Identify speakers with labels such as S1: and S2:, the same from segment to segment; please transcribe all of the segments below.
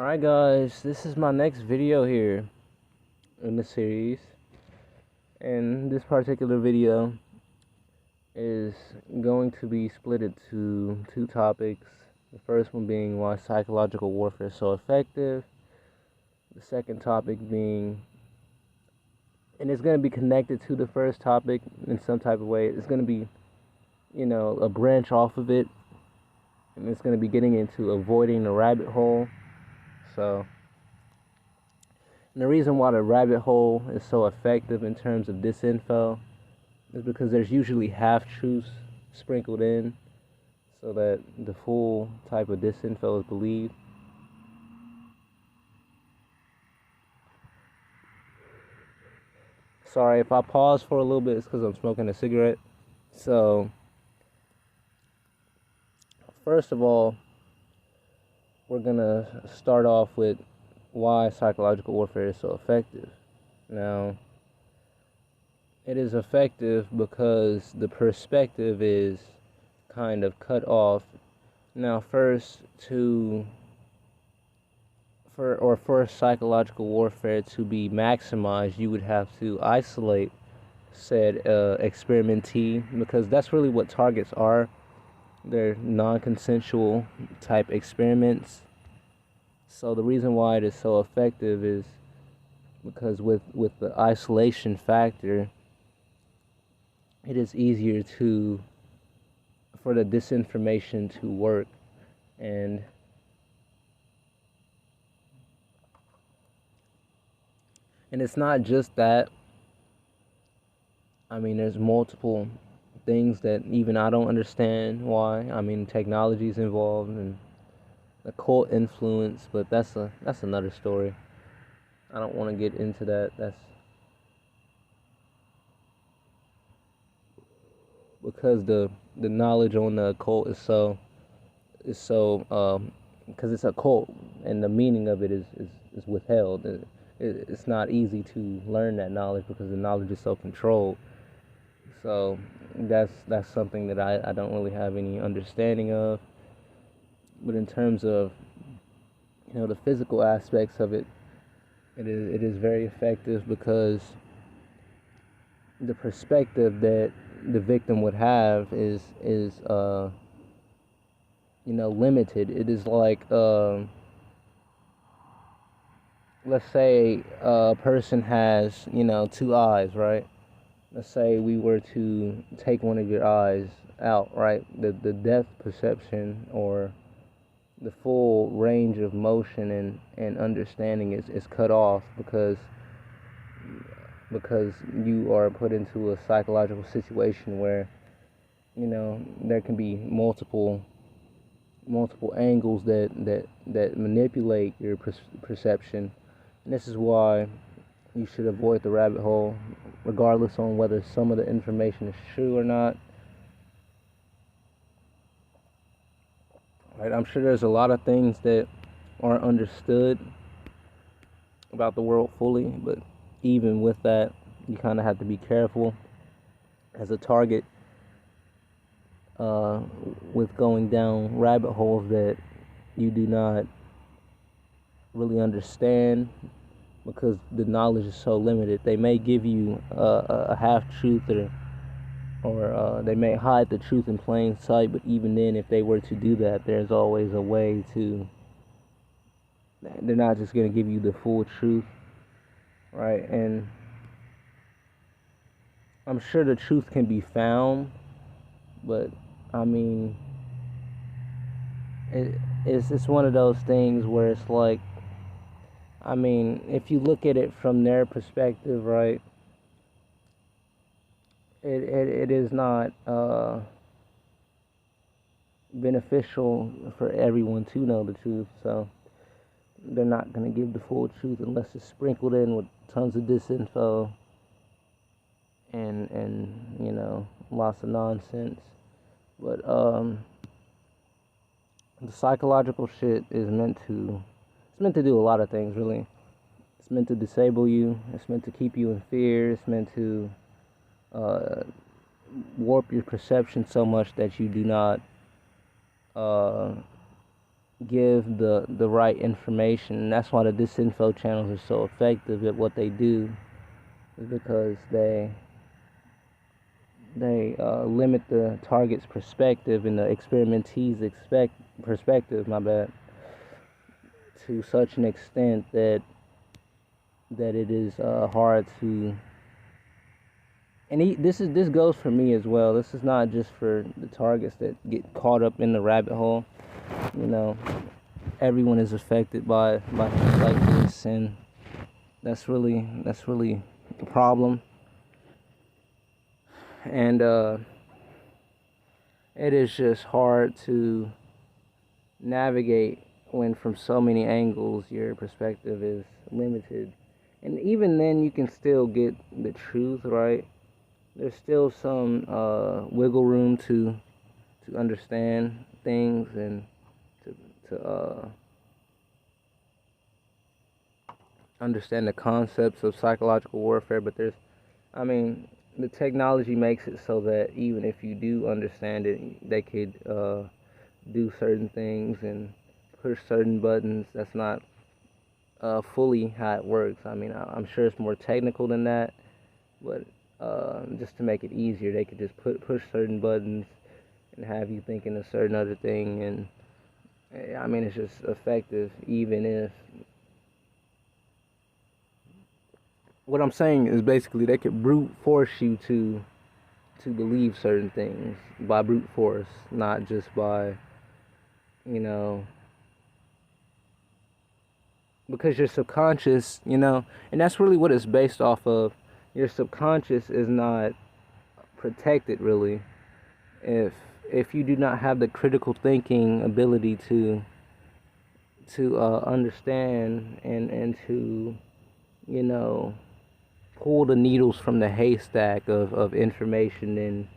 S1: Alright guys, this is my next video here in the series, and this particular video is going to be split into two topics. The first one being why psychological warfare is so effective. The second topic being, and it's going to be connected to the first topic in some type of way, it's going to be, a branch off of it, and it's going to be getting into avoiding the rabbit hole. And the reason why the rabbit hole is so effective in terms of disinfo is because there's usually half-truths sprinkled in so that the full type of disinfo is believed. Sorry, if I pause for a little bit, it's because I'm smoking a cigarette. So, first of all, we're going to start off with why psychological warfare is so effective. Now, it is effective because the perspective is kind of cut off. Now, first, for psychological warfare to be maximized, you would have to isolate said experimentee, because that's really what targets are. They're non-consensual type experiments. So the reason why it is so effective is because with the isolation factor, it is easier for the disinformation to work. And it's not just that. I mean, there's multiple things that even I don't understand why. I mean, technology's involved and the cult influence, but that's another story. I don't want to get into that. That's because the knowledge on the occult is so because it's a cult, and the meaning of it is withheld. It's not easy to learn that knowledge because the knowledge is so controlled. So that's something that I don't really have any understanding of. But in terms of the physical aspects of it, it is very effective because the perspective that the victim would have is limited. It is like let's say a person has two eyes, right? Let's say we were to take one of your eyes out, right? The depth perception or the full range of motion and understanding is cut off because you are put into a psychological situation where there can be multiple angles that manipulate your perception. And this is why you should avoid the rabbit hole, regardless on whether some of the information is true or not. Right? I'm sure there's a lot of things that aren't understood about the world fully, but even with that, you kind of have to be careful as a target with going down rabbit holes that you do not really understand, because the knowledge is so limited. They may give you a half-truth, or they may hide the truth in plain sight, but even then, if they were to do that, there's always a way to... They're not just going to give you the full truth, right? And I'm sure the truth can be found, but, I mean, it's one of those things where it's like, I mean, if you look at it from their perspective, right, it is not beneficial for everyone to know the truth. So they're not going to give the full truth unless it's sprinkled in with tons of disinfo and lots of nonsense. But the psychological shit is meant to do a lot of things, really. It's meant to disable you. It's meant to keep you in fear. It's meant to warp your perception so much that you do not give the right information. And that's why the disinfo channels are so effective at what they do, is because they limit the target's perspective and the experimentee's perspective, my bad, to such an extent that it is hard to. And this goes for me as well. This is not just for the targets that get caught up in the rabbit hole. You know, everyone is affected by things like this, and that's really the problem. And it is just hard to navigate when from so many angles your perspective is limited. And even then you can still get the truth, right? There's still some wiggle room to understand things and to understand the concepts of psychological warfare. But the technology makes it so that even if you do understand it, they could do certain things and push certain buttons. That's not fully how it works. I'm sure it's more technical than that, but just to make it easier, they could just push certain buttons and have you thinking a certain other thing. And it's just effective, even if. What I'm saying is basically they could brute force you to believe certain things by brute force, not just by, because your subconscious, and that's really what it's based off of. Your subconscious is not protected really if you do not have the critical thinking ability to understand and to pull the needles from the haystack of information.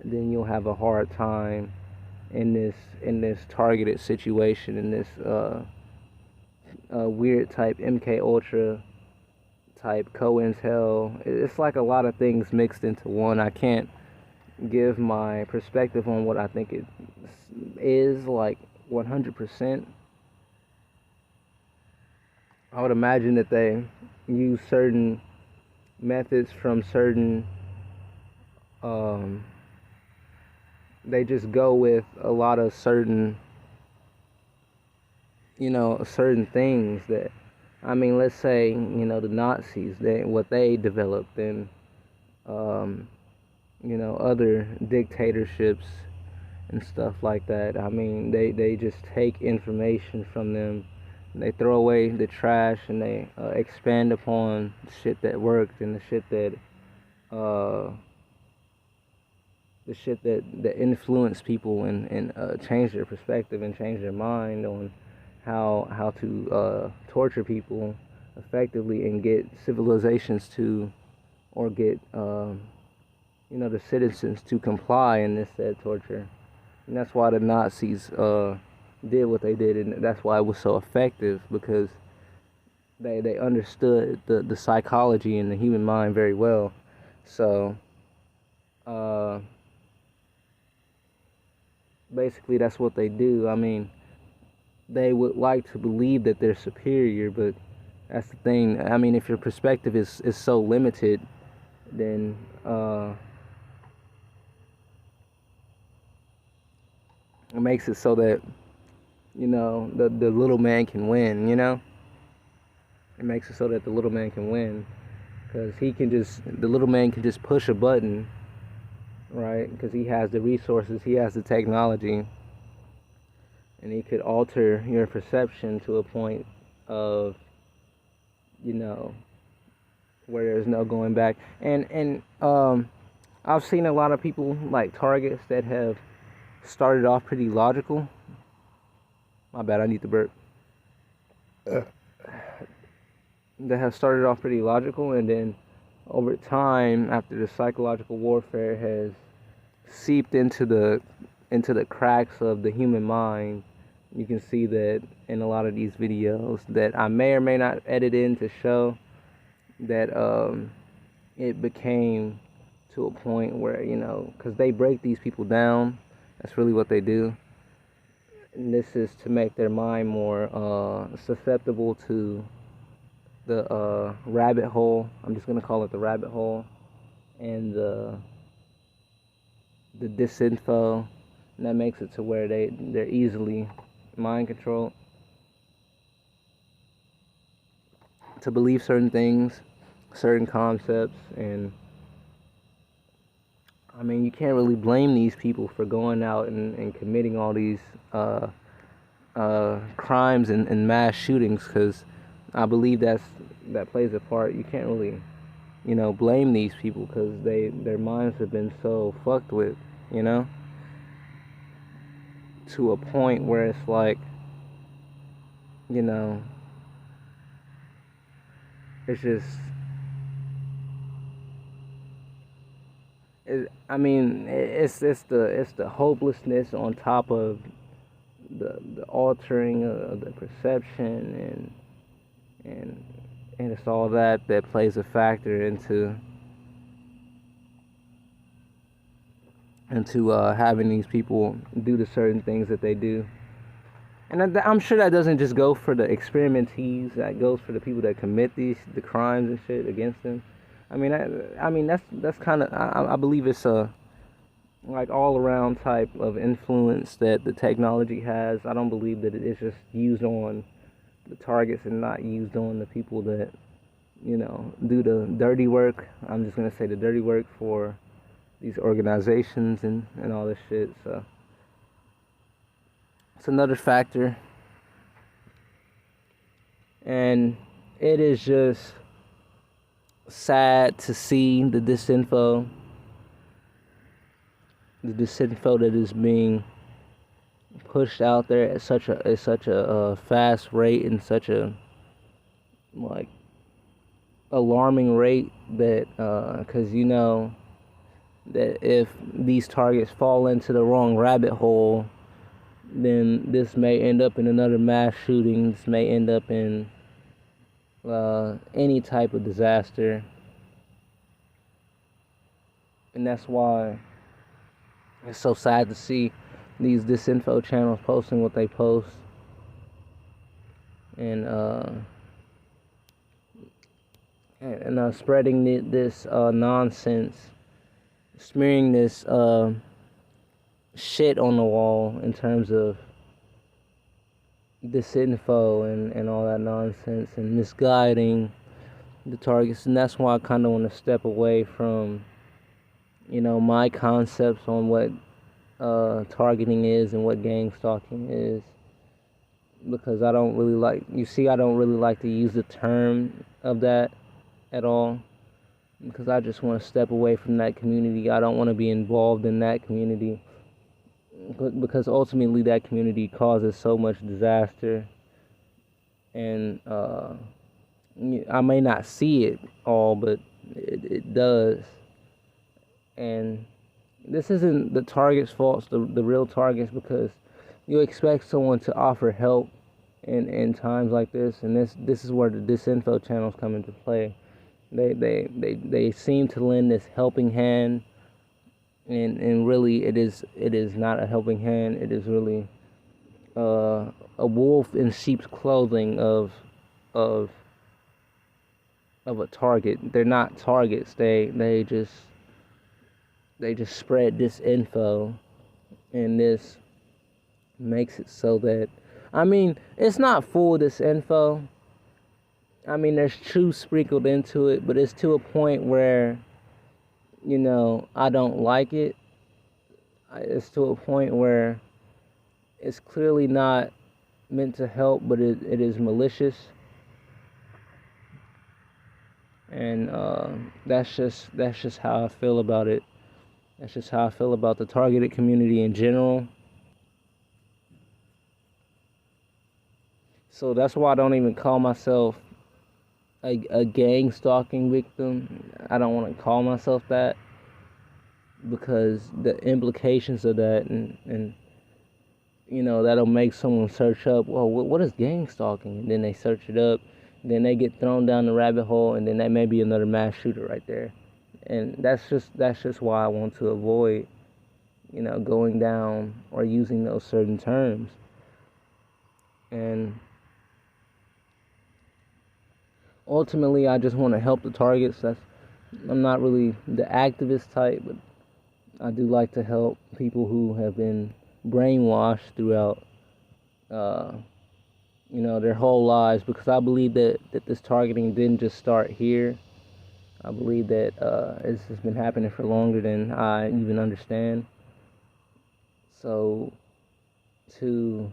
S1: Then you'll have a hard time in this targeted situation, in this weird type MK Ultra type COINTEL. It's like a lot of things mixed into one. I can't give my perspective on what I think it is like 100%. I would imagine that they use certain methods from certain they just go with a lot of certain certain things that let's say the Nazis, what they developed, and other dictatorships and stuff like that. They just take information from them. They throw away the trash and they expand upon the shit that worked and the shit that influenced people and change their perspective and change their mind on how to torture people effectively and get civilizations to, or get the citizens to comply in this said torture. And that's why the Nazis did what they did, and that's why it was so effective, because they understood the psychology and the human mind very well. So basically that's what they do. They would like to believe that they're superior, but that's the thing. If your perspective is so limited, then it makes it so that the little man can win. It makes it so that the little man can win, because the little man can just push a button, right? Because he has the resources, he has the technology, and he could alter your perception to a point of where there's no going back. And I've seen a lot of people, like targets, that have started off pretty logical. My bad, I need to burp. That have started off pretty logical, and then over time, after the psychological warfare has seeped into the cracks of the human mind, you can see that in a lot of these videos that I may or may not edit in to show that it became to a point where, because they break these people down. That's really what they do. And this is to make their mind more susceptible to the rabbit hole. I'm just gonna call it the rabbit hole, and the disinfo, and that makes it to where they're easily mind controlled to believe certain things, certain concepts. And I mean, you can't really blame these people for going out and committing all these crimes and mass shootings, because I believe that plays a part. You can't really, blame these people, because their minds have been so fucked with, to a point where it's like, it's just, it's the hopelessness on top of the altering of the perception, and it's all that plays a factor into having these people do the certain things that they do. And I'm sure that doesn't just go for the experimentees. That goes for the people that commit the crimes and shit against them. I mean that's kind of, I believe it's a like all around type of influence that the technology has. I don't believe that it's just used on the targets and not used on the people that do the dirty work. I'm just gonna say the dirty work for these organizations and all this shit. So it's another factor, and it is just sad to see the disinfo that is being pushed out there at such a fast rate, and such a like alarming rate, that because that if these targets fall into the wrong rabbit hole, then this may end up in another mass shooting. This may end up in any type of disaster. And that's why it's so sad to see these disinfo channels posting what they post, and spreading this nonsense, smearing this shit on the wall in terms of disinfo and all that nonsense, and misguiding the targets. And that's why I kind of want to step away from my concepts on what targeting is and what gang stalking is, because I don't really like to use the term of that at all, because I just want to step away from that community. I don't want to be involved in that community, because ultimately that community causes so much disaster, and I may not see it all, but it does. And this isn't the target's fault, the real targets, because you expect someone to offer help in times like this, and this is where the disinfo channels come into play. They seem to lend this helping hand, and really it is not a helping hand. It is really a wolf in sheep's clothing of a target. They're not targets. They just spread this info, and this makes it so that, it's not full disinfo. There's truth sprinkled into it, but it's to a point where, I don't like it. It's to a point where it's clearly not meant to help, but it is malicious. And that's just how I feel about it. That's just how I feel about the targeted community in general. So that's why I don't even call myself a gang stalking victim. I don't want to call myself that, because the implications of that, and that'll make someone search up, well, what is gang stalking? And then they search it up, then they get thrown down the rabbit hole, and then that may be another mass shooter right there. And that's just why I want to avoid, going down or using those certain terms. And ultimately, I just want to help the targets. I'm not really the activist type, but I do like to help people who have been brainwashed throughout, uh, their whole lives. Because I believe that this targeting didn't just start here. I believe that it's just been happening for longer than I even understand. So to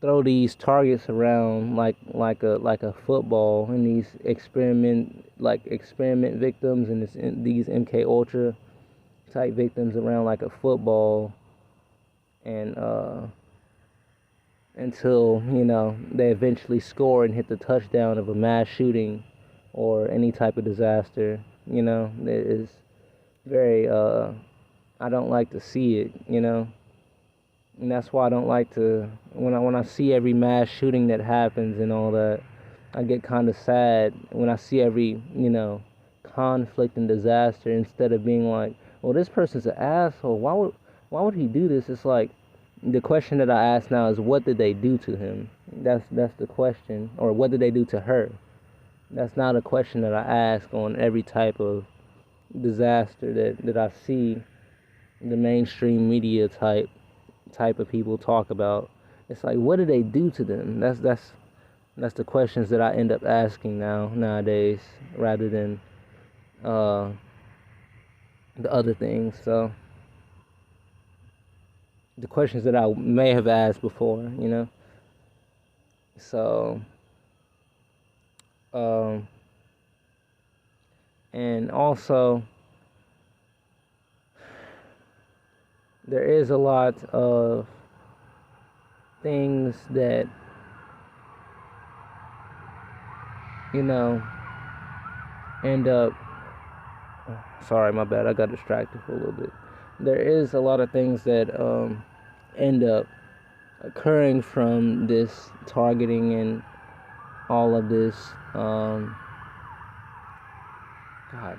S1: throw these targets around like a football, and these experiment victims and these MK Ultra type victims around like a football, and until they eventually score and hit the touchdown of a mass shooting or any type of disaster. It is very I don't like to see it. And that's why I don't like to, when I see every mass shooting that happens and all that, I get kind of sad when I see every conflict and disaster, instead of being like, well, this person's an asshole, why would he do this? It's like, the question that I ask now is, what did they do to him? That's the question. Or what did they do to her? That's not a question that I ask on every type of disaster that I see the mainstream media type of people talk about. It's like, what did they do to them? That's the questions that I end up asking nowadays, rather than uh, the other things. So the questions that I may have asked before. So um, and also, there is a lot of things that end up, sorry, my bad, I got distracted for a little bit. There is a lot of things that end up occurring from this targeting and all of this. God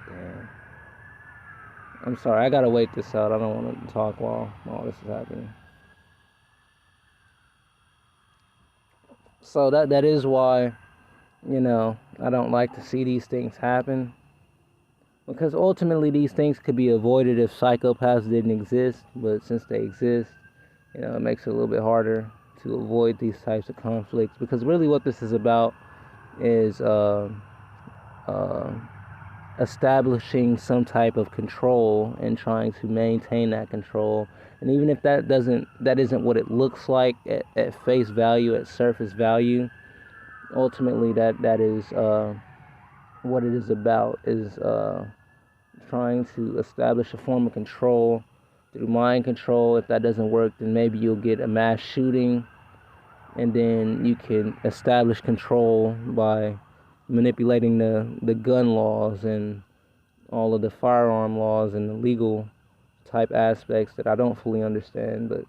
S1: damn. I'm sorry, I gotta wait this out. I don't want to talk while all this is happening. So that is why, I don't like to see these things happen. Because ultimately, these things could be avoided if psychopaths didn't exist. But since they exist, it makes it a little bit harder to avoid these types of conflicts. Because really, what this is about is uh, establishing some type of control and trying to maintain that control. And even if that isn't what it looks like at face value, at surface value, ultimately that is what it is about, is trying to establish a form of control through mind control. If that doesn't work, then maybe you'll get a mass shooting, and then you can establish control by manipulating the gun laws and all of the firearm laws and the legal type aspects that I don't fully understand. But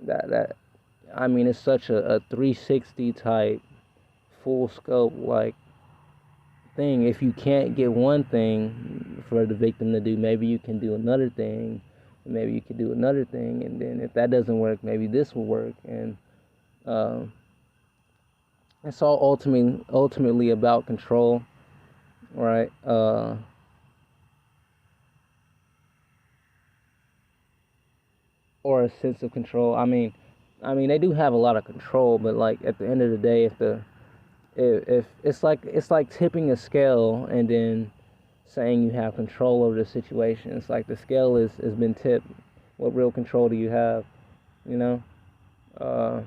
S1: that I mean, it's such a 360 type, full scope like thing. If you can't get one thing for the victim to do, maybe you can do another thing, maybe you can do another thing, and then if that doesn't work, maybe this will work. And it's all ultimately about control, right? Or a sense of control. I mean, they do have a lot of control, but like at the end of the day, if it's like tipping a scale and then saying you have control over the situation. It's like the scale has been tipped. What real control do you have? You know, uh,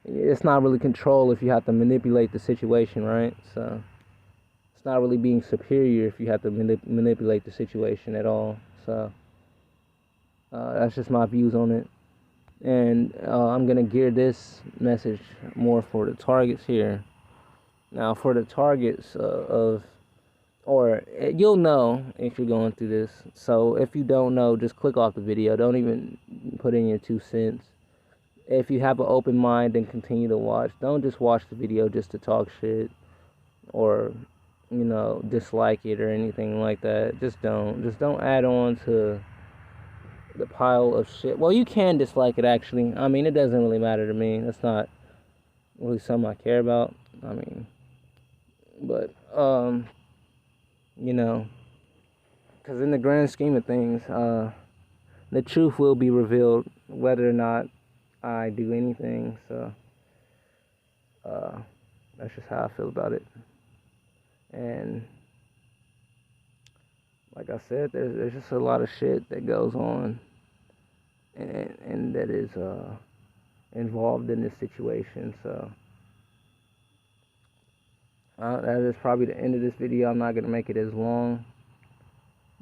S1: it's not really control if you have to manipulate the situation, right? So it's not really being superior if you have to manipulate the situation at all. So that's just my views on it. And I'm gonna gear this message more for the targets here. Now, for the targets or you'll know if you're going through this. So if you don't know, just click off the video. Don't even put in your 2 cents. If you have an open mind, then continue to watch. Don't just watch the video just to talk shit or dislike it or anything like that. Just don't add on to the pile of shit. Well, you can dislike it, actually. I mean, it doesn't really matter to me. That's not really something I care about. I mean, but, you know, because in the grand scheme of things, the truth will be revealed whether or not I do anything. So, that's just how I feel about it. And like I said, there's just a lot of shit that goes on, and that is involved in this situation. So that is probably the end of this video. I'm not gonna make it as long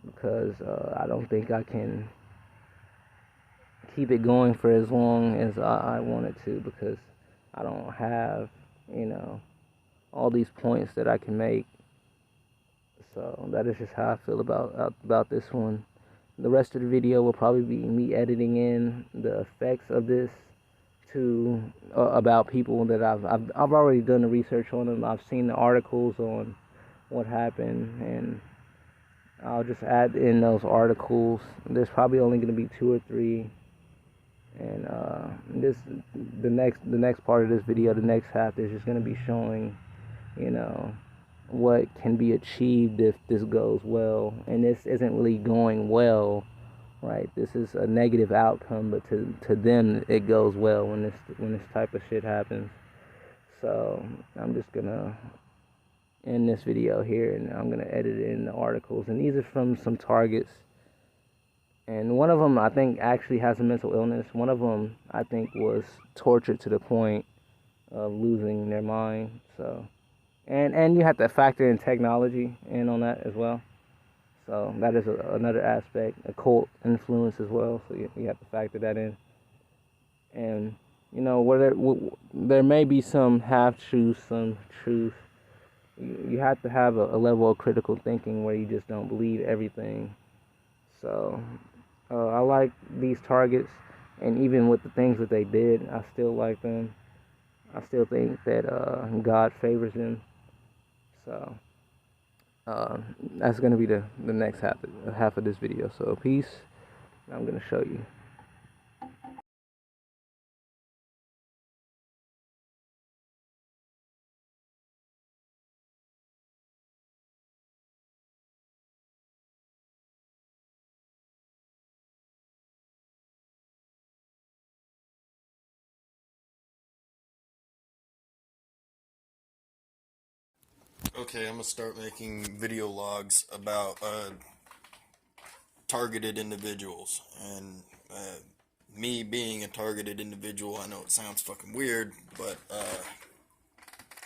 S1: because I don't think I can keep it going for as long as I wanted to, because I don't have, all these points that I can make. So that is just how I feel about this one. The rest of the video will probably be me editing in the effects of this to about people that I've already done the research on them. I've seen the articles on what happened, and I'll just add in those articles. There's probably only going to be 2 or 3, and the next part of this video, the next half, is just going to be showing, what can be achieved if this goes well. And this isn't really going well, right? This is a negative outcome, but to them it goes well when this type of shit happens. So I'm just gonna end this video here, and I'm gonna edit in the articles, and these are from some targets, and one of them I think actually has a mental illness. One of them I think was tortured to the point of losing their mind. So and you have to factor in technology in on that as well. So that is another aspect, occult influence as well. So you have to factor that in. And, where there may be some half-truths, some truth, you have to have a level of critical thinking where you just don't believe everything. So I like these targets, and even with the things that they did, I still like them. I still think that God favors them. So that's going to be the next half of this video. So peace. I'm going to show you.
S2: Okay, I'm gonna start making video logs about targeted individuals, and me being a targeted individual. I know it sounds fucking weird, but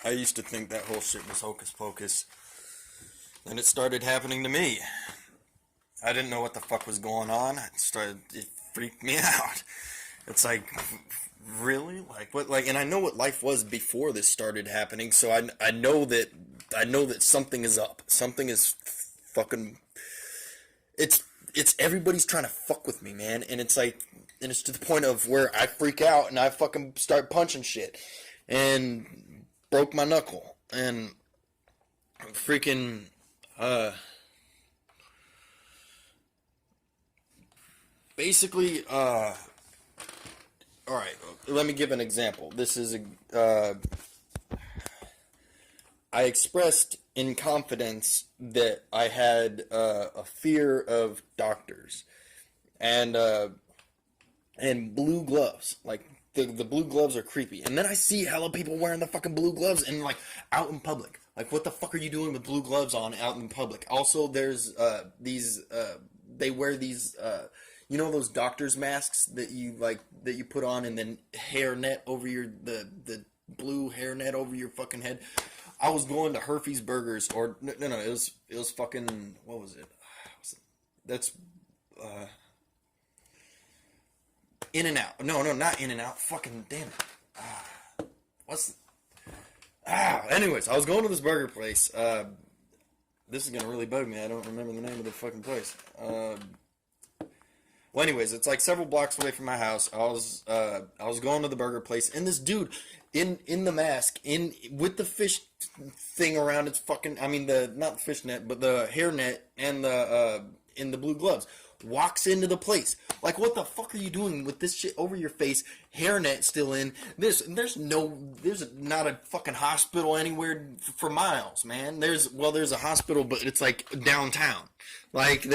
S2: I used to think that whole shit was hocus pocus, and it started happening to me. I didn't know what the fuck was going on. It freaked me out. It's like, really? Like what? Like, and I know what life was before this started happening, so I know that something is up. Something is fucking. It's everybody's trying to fuck with me, man, and it's like, and it's to the point of where I freak out and I fucking start punching shit, and broke my knuckle, and freaking basically all right, let me give an example. This is I expressed in confidence that I had a fear of doctors and blue gloves. Like the blue gloves are creepy. And then I see hella people wearing the fucking blue gloves and like out in public. Like, what the fuck are you doing with blue gloves on out in public? Also, there's these they wear these those doctor's masks that you put on, and then hair net over the blue hair net over your fucking head. I was going to Herfy's Burgers, or no, it was fucking, what was it? That's In and Out. No, not In and Out. Fucking damn it. Anyways, I was going to this burger place. This is gonna really bug me. I don't remember the name of the fucking place. Well, anyways, it's like several blocks away from my house. I was going to the burger place, and this dude in the mask, with the fish thing around its fucking, I mean, not the fish net, but the hair net, and in the blue gloves, walks into the place. Like, what the fuck are you doing with this shit over your face, hairnet still in? There's not a fucking hospital anywhere for miles, man. There's a hospital, but it's like downtown. Like,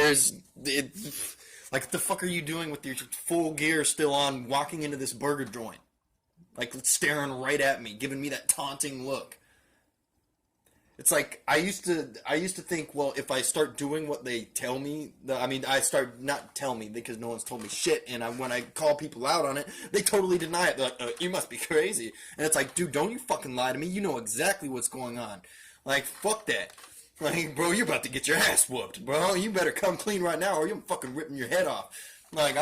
S2: like, the fuck are you doing with your full gear still on, walking into this burger joint? Like, staring right at me, giving me that taunting look. It's like, I used to think, well, if I start doing what they tell me, I start not tell me because no one's told me shit, and when I call people out on it, they totally deny it. They're like, you must be crazy. And it's like, dude, don't you fucking lie to me. You know exactly what's going on. Like, fuck that. Like, bro, you're about to get your ass whooped, bro. You better come clean right now or you're fucking ripping your head off. Like,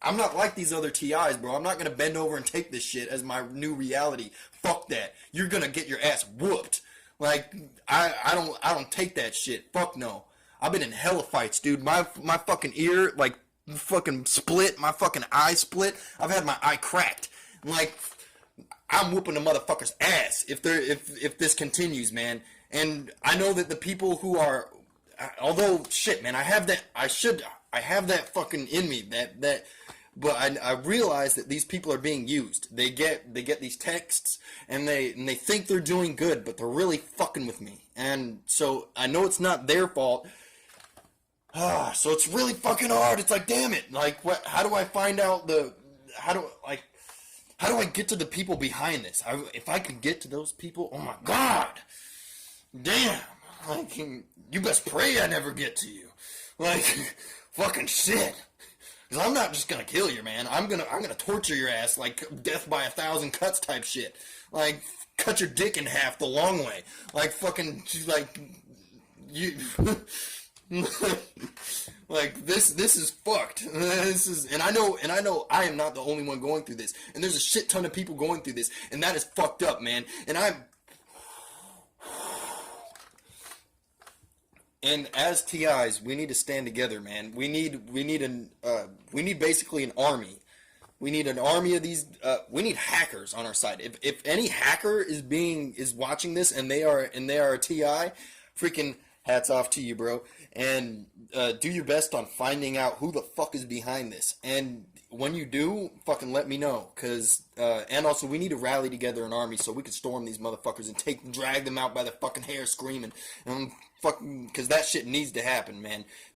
S2: I'm not like these other TIs, bro. I'm not gonna bend over and take this shit as my new reality. Fuck that. You're gonna get your ass whooped. Like, I don't take that shit. Fuck no. I've been in hella fights, dude. My fucking ear, like, fucking split. My fucking eye split. I've had my eye cracked. Like, I'm whooping the motherfucker's ass if this continues, man. And I know that the people who are, although shit, man, I have that fucking in me, but I realize that these people are being used. They get these texts and they think they're doing good, but they're really fucking with me. And so I know it's not their fault. So it's really fucking hard. It's like, damn it. Like, what? How do I find out how do I get to the people behind this? If I could get to those people, oh my god. Damn, like, you best pray I never get to you. Like, fucking shit. Because I'm not just gonna kill you, man. I'm gonna torture your ass like death by 1,000 cuts type shit. Like, cut your dick in half the long way. Like, fucking, like, you... like, this is fucked. And I know I am not the only one going through this. And there's a shit ton of people going through this. And that is fucked up, man. And as TIs, we need to stand together, man. We need basically an army. We need an army of these. We need hackers on our side. If any hacker is watching this and they are a TI, freaking hats off to you, bro. And do your best on finding out who the fuck is behind this. And when you do, fucking let me know. And also, we need to rally together an army so we can storm these motherfuckers and drag them out by the fucking hair screaming. And fucking, because that shit needs to happen, man.